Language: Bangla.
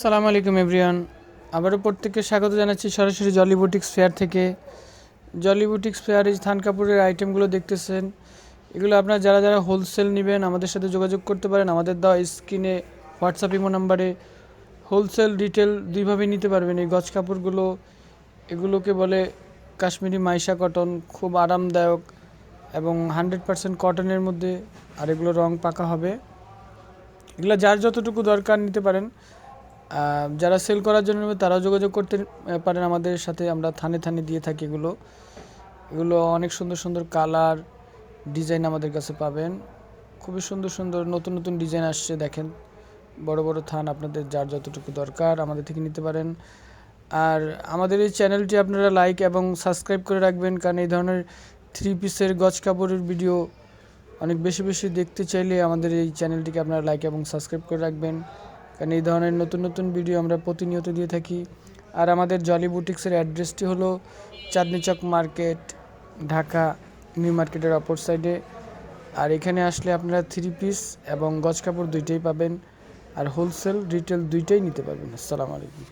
সালাম আলাইকুম এভরিওয়ান, আবারও প্রত্যেককে স্বাগত জানাচ্ছি সরাসরি জলি বুটিক্স ফেয়ার থেকে। জলি বুটিক্স ফেয়ার এই থান কাপড়ের আইটেমগুলো দেখতেছেন, এগুলো আপনারা যারা যারা হোলসেল নেবেন আমাদের সাথে যোগাযোগ করতে পারেন। আমাদের দেওয়া স্ক্রিনে হোয়াটসঅ্যাপ ইমো নাম্বারে হোলসেল রিটেল দুইভাবেই নিতে পারবেন। এই গজ কাপড়গুলো এগুলোকে বলে কাশ্মীরি মাইশা কটন, খুব আরামদায়ক এবং 100% কটনের মধ্যে, আর এগুলো রং পাকা হবে। এগুলো যার যতটুকু দরকার নিতে পারেন। যারা সেল করার জন্য নেবে তারাও যোগাযোগ করতে পারেন আমাদের সাথে, আমরা থানে থানে দিয়ে থাকি। এগুলো অনেক সুন্দর সুন্দর কালার ডিজাইন আমাদের কাছে পাবেন। খুবই সুন্দর সুন্দর নতুন নতুন ডিজাইন আসছে, দেখেন। বড় বড় থান আপনাদের যার যতটুকু দরকার আমাদের থেকে নিতে পারেন। আর আমাদের এই চ্যানেলটি আপনারা লাইক এবং সাবস্ক্রাইব করে রাখবেন, কারণ এই ধরনের 3 পিসের গজ কাপড়ের ভিডিও অনেক বেশি বেশি দেখতে চাইলে আমাদের এই চ্যানেলটিকে আপনারা লাইক এবং সাবস্ক্রাইব করে রাখবেন, কারণ এই ধরনের নতুন নতুন ভিডিও আমরা প্রতিনিয়ত দিয়ে থাকি। আর আমাদের জলি বুটিক্সের অ্যাড্রেসটি হলো চাঁদনী চক মার্কেট, ঢাকা নিউ মার্কেটের অপর সাইডে। আর এখানে আসলে আপনারা 3 পিস এবং গজ কাপড় দুইটাই পাবেন, আর হোলসেল রিটেল দুইটাই নিতে পারবেন। আসসালামু আলাইকুম।